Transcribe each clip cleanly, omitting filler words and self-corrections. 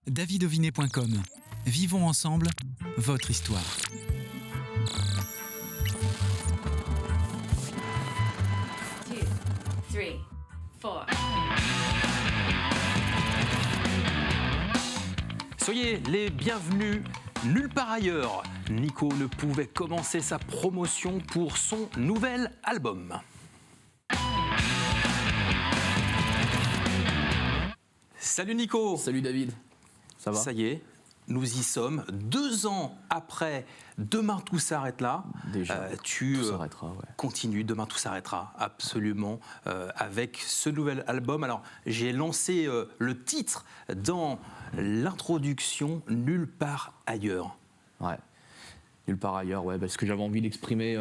davidovinet.com. Vivons ensemble votre histoire. Two, three, four. Soyez les bienvenus nulle part ailleurs. Nico ne pouvait commencer sa promotion pour son nouvel album. Salut Nico. Salut David, ça va? Ça y est, nous y sommes. 2 ans après Demain tout s'arrête là. Déjà, tu tout s'arrêtera, ouais. continues, Demain tout s'arrêtera, absolument, avec ce nouvel album. Alors, j'ai lancé le titre dans l'introduction, Nulle part ailleurs. Ouais, nulle part ailleurs, ouais, parce que j'avais envie d'exprimer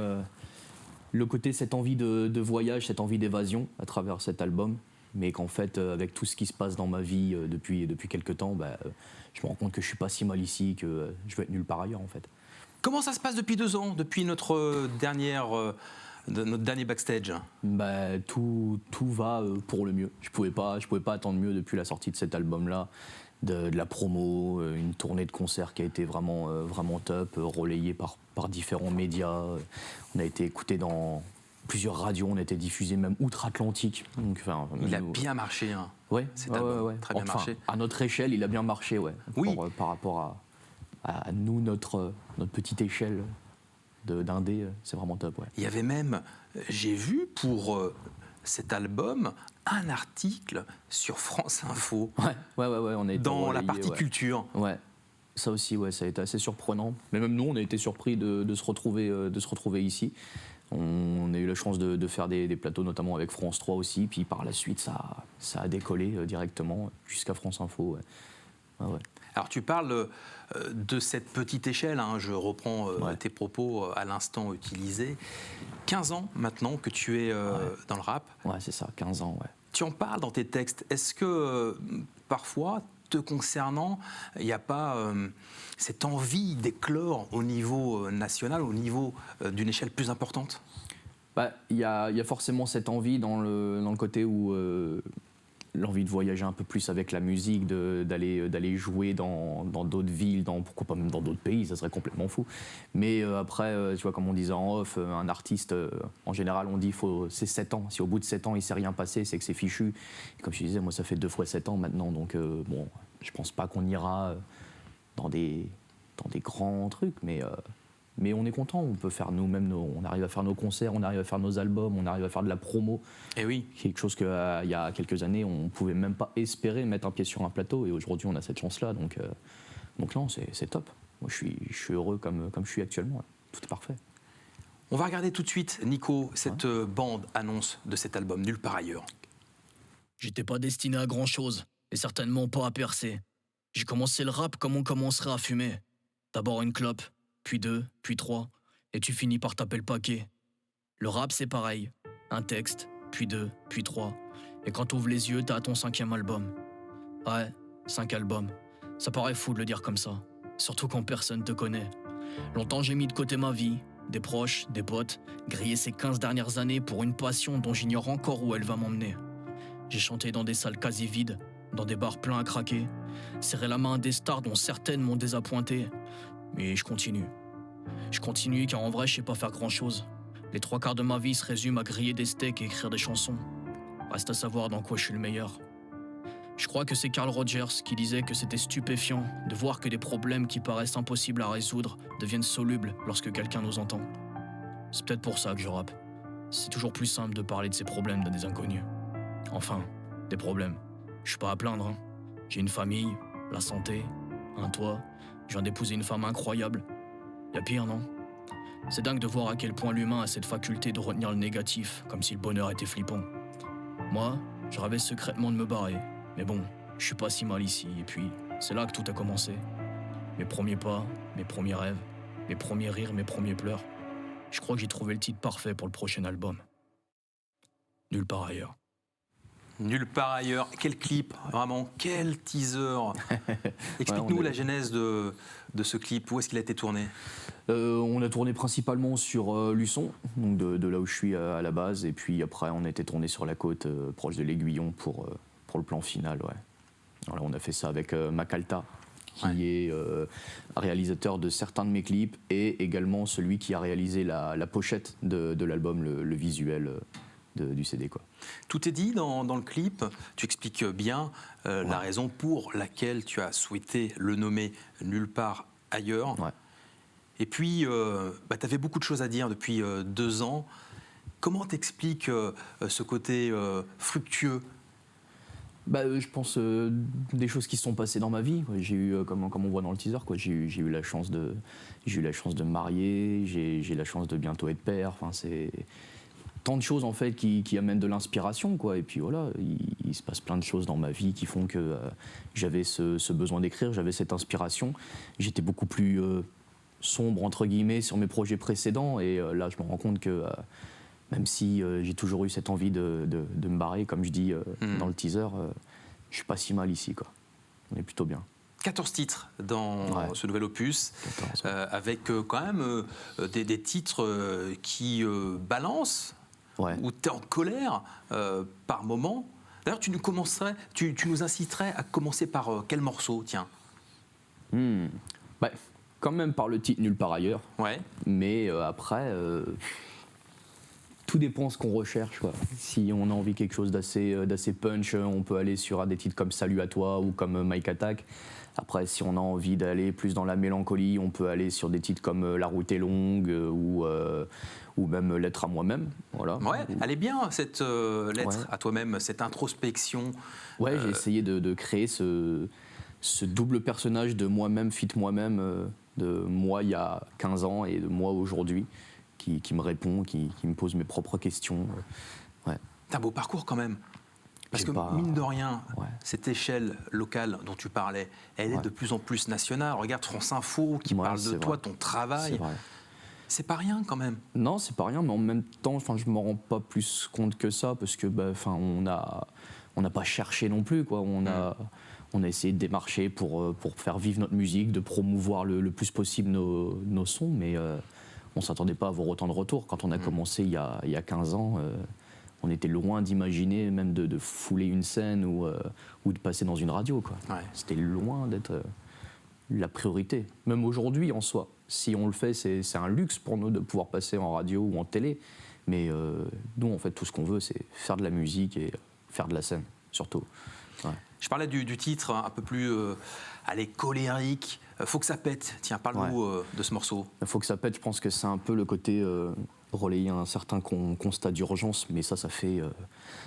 le côté, cette envie de voyage, cette envie d'évasion à travers cet album. Mais qu'en fait, avec tout ce qui se passe dans ma vie depuis quelques temps, je me rends compte que je suis pas si mal ici, que je veux être nulle part ailleurs en fait. Comment ça se passe depuis 2 ans, depuis notre dernier backstage? Tout va pour le mieux. Je pouvais pas attendre mieux depuis la sortie de cet album-là, de la promo, une tournée de concerts qui a été vraiment top, relayée par différents médias. On a été écouté dans plusieurs radios, on a été diffusé même outre-Atlantique. Donc, il a bien marché, hein. Ouais, cet album. Très bien marché. À notre échelle, il a bien marché, ouais. Oui. Par rapport à nous, notre petite échelle d'indé, c'est vraiment top, ouais. Il y avait même, j'ai vu pour cet album, un article sur France Info. Ouais, on a été dans la relayé, partie ouais. culture. Ouais. Ça aussi, ouais, ça a été assez surprenant. Mais même nous, on a été surpris de se retrouver ici. On a eu la chance de faire des plateaux, notamment avec France 3 aussi. Puis par la suite, ça a décollé directement jusqu'à France Info. Ouais. Ah ouais. Alors tu parles de cette petite échelle, hein, je reprends tes propos à l'instant utilisés. 15 ans maintenant que tu es dans le rap. Ouais, c'est ça, 15 ans, ouais. Tu en parles dans tes textes. Est-ce que parfois, te concernant, il n'y a pas cette envie d'éclore au niveau national, au niveau d'une échelle plus importante? Il y a forcément cette envie dans le côté où l'envie de voyager un peu plus avec la musique, d'aller jouer dans d'autres villes, pourquoi pas même dans d'autres pays, ça serait complètement fou. Mais après, tu vois, comme on disait en off, un artiste, en général, on dit c'est 7 ans. Si au bout de 7 ans, il ne s'est rien passé, c'est que c'est fichu. Et comme je disais, moi, ça fait 2 fois 7 ans maintenant, donc bon, je pense pas qu'on ira dans des grands trucs, mais on est content, on peut faire nous-mêmes, on arrive à faire nos concerts, on arrive à faire nos albums, on arrive à faire de la promo. Et oui. Quelque chose qu'il y a quelques années, on ne pouvait même pas espérer mettre un pied sur un plateau, et aujourd'hui on a cette chance-là, donc non, c'est top. Moi je suis heureux comme je suis actuellement, tout est parfait. On va regarder tout de suite, Nico, cette bande-annonce de cet album, Nulle part ailleurs. J'étais pas destiné à grand-chose, et certainement pas à percer. J'ai commencé le rap comme on commencerait à fumer. D'abord une clope, puis 2, puis 3, et tu finis par taper le paquet. Le rap, c'est pareil. Un texte, puis 2, puis 3. Et quand t'ouvres les yeux, t'as ton 5e album. Ouais, 5 albums. Ça paraît fou de le dire comme ça. Surtout quand personne te connaît. Longtemps, j'ai mis de côté ma vie, des proches, des potes, grillé ces 15 dernières années pour une passion dont j'ignore encore où elle va m'emmener. J'ai chanté dans des salles quasi vides, dans des bars pleins à craquer, serré la main à des stars dont certaines m'ont désappointé. Mais je continue. Je continue car en vrai, je sais pas faire grand-chose. Les 3/4 de ma vie se résument à griller des steaks et écrire des chansons. Reste à savoir dans quoi je suis le meilleur. Je crois que c'est Carl Rogers qui disait que c'était stupéfiant de voir que des problèmes qui paraissent impossibles à résoudre deviennent solubles lorsque quelqu'un nous entend. C'est peut-être pour ça que je rappe. C'est toujours plus simple de parler de ces problèmes à des inconnus. Enfin, des problèmes. Je suis pas à plaindre, hein. J'ai une famille, la santé, un toit. Je viens d'épouser une femme incroyable. Y a pire, non? C'est dingue de voir à quel point l'humain a cette faculté de retenir le négatif, comme si le bonheur était flippant. Moi, je rêvais secrètement de me barrer. Mais bon, je suis pas si mal ici, et puis c'est là que tout a commencé. Mes premiers pas, mes premiers rêves, mes premiers rires, mes premiers pleurs. Je crois que j'ai trouvé le titre parfait pour le prochain album. Nulle part ailleurs. Nulle part ailleurs. Quel clip, vraiment, quel teaser. Explique-nous la genèse de ce clip. Où est-ce qu'il a été tourné? On a tourné principalement sur Luçon, donc de là où je suis à la base, et puis après on a été tourné sur la côte, proche de l'Aiguillon pour le plan final, ouais. Voilà, on a fait ça avec Macalta, qui est réalisateur de certains de mes clips et également celui qui a réalisé la pochette de l'album, le visuel du CD, quoi. Tout est dit dans le clip. Tu expliques bien la raison pour laquelle tu as souhaité le nommer Nulle part ailleurs. Ouais. Et puis, tu avais beaucoup de choses à dire depuis 2 ans. Comment t'expliques ce côté fructueux? Je pense des choses qui se sont passées dans ma vie, quoi. J'ai eu, comme on voit dans le teaser, quoi, j'ai eu la chance de me marier, j'ai la chance de bientôt être père. Enfin, c'est tant de choses en fait qui amènent de l'inspiration, quoi. Et puis voilà, il se passe plein de choses dans ma vie qui font que j'avais ce besoin d'écrire, j'avais cette inspiration. J'étais beaucoup plus sombre entre guillemets sur mes projets précédents et là je me rends compte que même si j'ai toujours eu cette envie de me barrer, comme je dis dans le teaser, je suis pas si mal ici, quoi. On est plutôt bien. 14 titres dans ce nouvel opus, 14, avec quand même des titres qui balancent, où tu es en colère par moment. D'ailleurs, tu nous inciterais à commencer par quel morceau, tiens? Quand même par le titre Nulle part ailleurs. Ouais. Mais après, tout dépend de ce qu'on recherche, quoi. Si on a envie de quelque chose d'assez punch, on peut aller sur des titres comme Salut à toi ou comme Mike Attack. Après, si on a envie d'aller plus dans la mélancolie, on peut aller sur des titres comme La route est longue ou même Lettre à moi-même. Voilà. Ouais, elle est bien cette lettre à toi-même, cette introspection. Ouais, j'ai essayé de créer ce double personnage de moi-même, fit moi-même, de moi il y a 15 ans et de moi aujourd'hui, qui me répond, qui me pose mes propres questions. Ouais. T'as un beau parcours quand même. Parce que mine de rien, cette échelle locale dont tu parlais, elle est de plus en plus nationale. Regarde France Info qui parle de toi, ton travail. C'est pas rien quand même. Non, c'est pas rien, mais en même temps, je m'en rends pas plus compte que ça, parce que on n'a pas cherché non plus, quoi. On a essayé de démarcher pour faire vivre notre musique, de promouvoir le plus possible nos sons, mais on s'attendait pas à avoir autant de retours. Quand on a commencé il y a 15 ans, on était loin d'imaginer même de fouler une scène ou de passer dans une radio, quoi. Ouais. C'était loin d'être la priorité. Même aujourd'hui, en soi, si on le fait, c'est un luxe pour nous de pouvoir passer en radio ou en télé. Mais nous, en fait, tout ce qu'on veut, c'est faire de la musique et faire de la scène, surtout. Ouais. Je parlais du titre un peu plus colérique. Faut que ça pète. Tiens, parle-nous de ce morceau. Faut que ça pète, je pense que c'est un peu le côté relayer un certain constat d'urgence, mais ça fait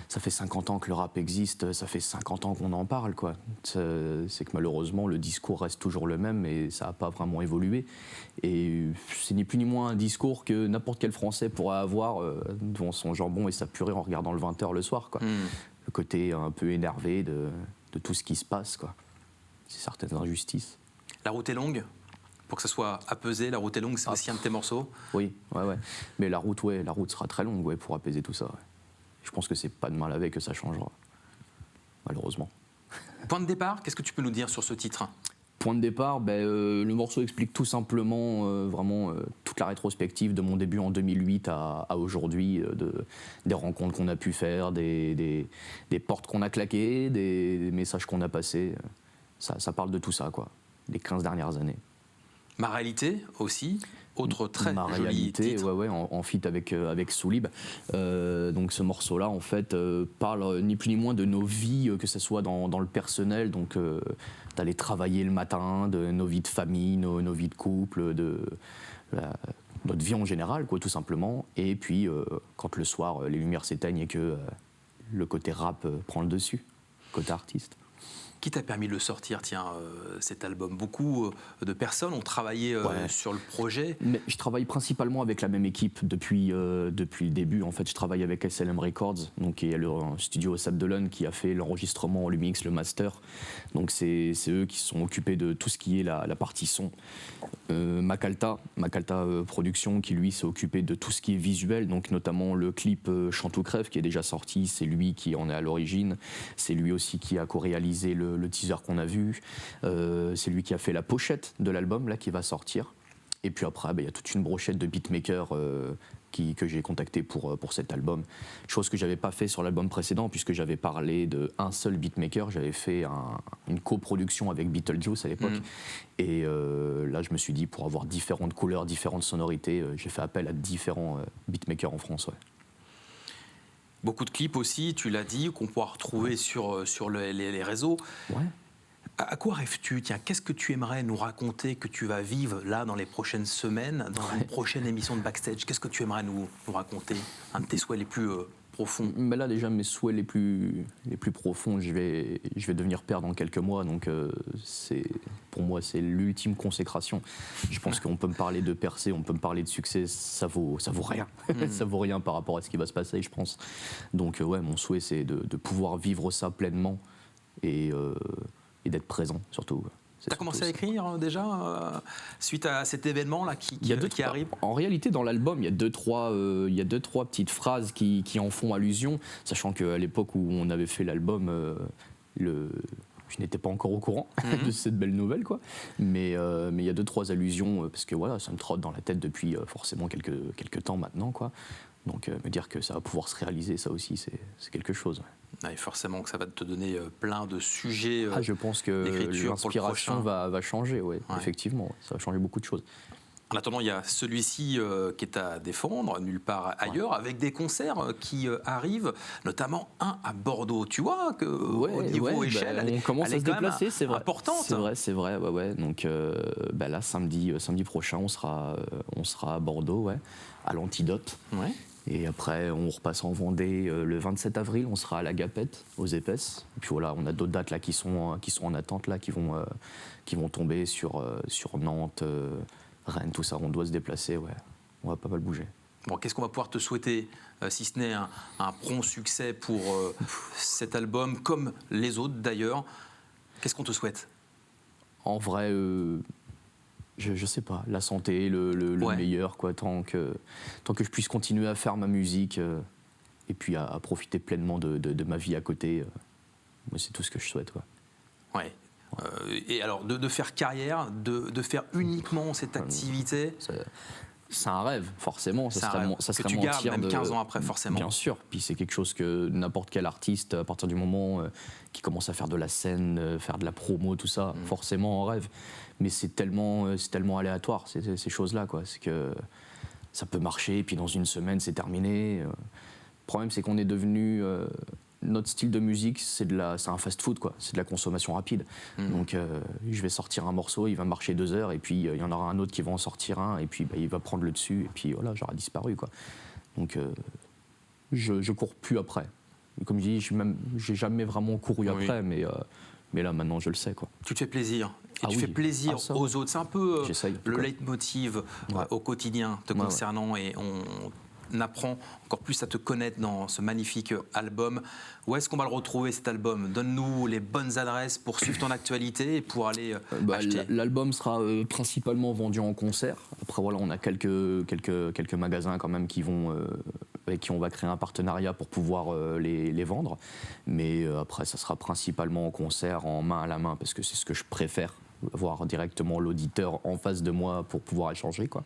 50 ans que le rap existe, ça fait 50 ans qu'on en parle, quoi. C'est que malheureusement, le discours reste toujours le même et ça n'a pas vraiment évolué. Et c'est ni plus ni moins un discours que n'importe quel Français pourrait avoir devant son jambon et sa purée en regardant le 20h le soir, quoi. Le côté un peu énervé de tout ce qui se passe, quoi. C'est certaines injustices. La route est longue. Pour que ça soit apaisé, La route est longue, c'est aussi un de tes morceaux. Oui, ouais. Mais la route sera très longue, pour apaiser tout ça. Ouais. Je pense que c'est pas demain la veille que ça changera, malheureusement. Point de départ, qu'est-ce que tu peux nous dire sur ce titre? Point de départ, le morceau explique tout simplement vraiment toute la rétrospective de mon début en 2008 à aujourd'hui, des rencontres qu'on a pu faire, des portes qu'on a claquées, des messages qu'on a passés. Ça parle de tout ça, quoi, les 15 dernières années. Ma réalité aussi, autre très Ma joli réalité, titre. en feat avec Soulib. Donc ce morceau-là, en fait, parle ni plus ni moins de nos vies, que ce soit dans le personnel, donc d'aller travailler le matin, de nos vies de famille, nos vies de couple, notre vie en général, quoi, tout simplement. Et puis, quand le soir, les lumières s'éteignent et que le côté rap prend le dessus, côté artiste. Qui t'a permis de le sortir, cet album? Beaucoup de personnes ont travaillé sur le projet. Mais je travaille principalement avec la même équipe depuis le début. En fait, je travaille avec SLM Records, donc qui est le studio au Sable d'Olonne qui a fait l'enregistrement, le mix, le master. Donc c'est eux qui se sont occupés de tout ce qui est la partie son. Macalta Production, qui lui s'est occupé de tout ce qui est visuel, donc notamment le clip Chante ou crève qui est déjà sorti. C'est lui qui en est à l'origine. C'est lui aussi qui a co-réalisé le teaser qu'on a vu. C'est lui qui a fait la pochette de l'album là qui va sortir. Et puis après, il y a toute une brochette de beatmakers que j'ai contacté pour cet album. Chose que je n'avais pas fait sur l'album précédent, puisque j'avais parlé d'un seul beatmaker. J'avais fait une coproduction avec Beetlejuice à l'époque. Et là, je me suis dit, pour avoir différentes couleurs, différentes sonorités, j'ai fait appel à différents beatmakers en France. Ouais. Beaucoup de clips aussi, tu l'as dit, qu'on pourra retrouver sur les réseaux. Ouais. À quoi rêves-tu? Tiens, qu'est-ce que tu aimerais nous raconter que tu vas vivre là dans les prochaines semaines, dans une prochaine émission de Backstage? Qu'est-ce que tu aimerais nous raconter? Un de tes souhaits les plus profonds? Mais là, déjà, mes souhaits les plus profonds, je vais devenir père dans quelques mois. Donc, pour moi, c'est l'ultime consécration. Je pense qu'on peut me parler de percée, on peut me parler de succès, ça vaut rien. Ça vaut rien par rapport à ce qui va se passer, je pense. Donc, ouais, mon souhait, c'est de pouvoir vivre ça pleinement et d'être présent, surtout. Tu as commencé à écrire déjà suite à cet événement-là qui arrive? En réalité, dans l'album, il y a deux, trois petites phrases qui en font allusion, sachant qu'à l'époque où on avait fait l'album, je n'étais pas encore au courant de cette belle nouvelle, quoi. Mais il y a 2-3 allusions, parce que voilà, ça me trotte dans la tête depuis forcément quelques temps maintenant, quoi. Donc me dire que ça va pouvoir se réaliser, ça aussi, c'est quelque chose. Ouais, forcément que ça va te donner plein de sujets je pense que l'inspiration va changer, ouais. Effectivement, ouais, ça va changer beaucoup de choses. En attendant, il y a celui-ci qui est à défendre, nulle part ailleurs, avec des concerts qui arrivent, notamment un à Bordeaux. Tu vois qu'au niveau échelle, on commence à se déplacer, c'est vrai. Importante. C'est vrai, ouais. Donc là, samedi prochain, on sera à Bordeaux, ouais, à l'Antidote. Ouais. Et après, on repasse en Vendée le 27 avril, on sera à la Gapette, aux Épaisses. Et puis voilà, on a d'autres dates là qui sont en attente, là, qui vont tomber sur Nantes, Rennes, tout ça. On doit se déplacer, ouais. On va pas mal bouger. Bon, qu'est-ce qu'on va pouvoir te souhaiter, si ce n'est un prompt succès pour cet album, comme les autres d'ailleurs? Qu'est-ce qu'on te souhaite? En vrai, je sais pas, la santé, le meilleur, quoi, tant que je puisse continuer à faire ma musique et puis à profiter pleinement de ma vie à côté, moi, c'est tout ce que je souhaite, quoi. Ouais. Et alors, de faire carrière, de faire uniquement cette activité, c'est un rêve, forcément. Ça serait que tu gardes même 15 ans après, forcément. Bien sûr. Puis c'est quelque chose que n'importe quel artiste, à partir du moment qui commence à faire de la scène, faire de la promo, tout ça, forcément en rêve. Mais c'est tellement aléatoire, ces choses-là, quoi. C'est que ça peut marcher, et puis dans une semaine, c'est terminé. Le problème, c'est qu'on est devenu... notre style de musique, c'est un fast-food, quoi. C'est de la consommation rapide. Donc, je vais sortir un morceau, il va marcher 2 heures, et puis il y en aura un autre qui va en sortir un, et puis il va prendre le dessus, et puis voilà, j'aurai disparu, quoi. Donc, je cours plus après. Et comme je dis, j'ai jamais vraiment couru après, mais là, maintenant, je le sais, quoi. Tu te fais plaisir. Et tu fais plaisir aux autres. C'est un peu le leitmotiv au quotidien te concernant, et on apprend encore plus à te connaître dans ce magnifique album. Où est-ce qu'on va le retrouver, cet album? Donne-nous les bonnes adresses pour suivre ton actualité et pour aller acheter. L'album sera principalement vendu en concert. Après, voilà, on a quelques magasins quand même avec qui on va créer un partenariat pour pouvoir les vendre. Mais après, ça sera principalement en concert, en main à la main, parce que c'est ce que je préfère, avoir directement l'auditeur en face de moi pour pouvoir échanger, quoi.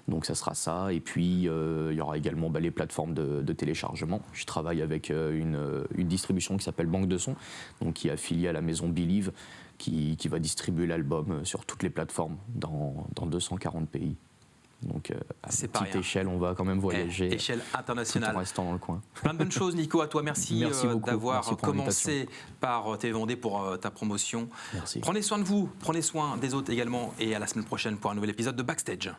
Donc ça sera ça, et puis il y aura également les plateformes de téléchargement. Je travaille avec une distribution qui s'appelle Banque de Sons, donc qui est affiliée à la maison Believe, qui va distribuer l'album sur toutes les plateformes dans 240 pays. Donc à petite échelle, on va quand même voyager. Échelle internationale. Tout en restant dans le coin. Plein de bonnes choses, Nico. À toi, merci d'avoir commencé par TV Vendée pour ta promotion. Merci. Prenez soin de vous, prenez soin des autres également, et à la semaine prochaine pour un nouvel épisode de Backstage.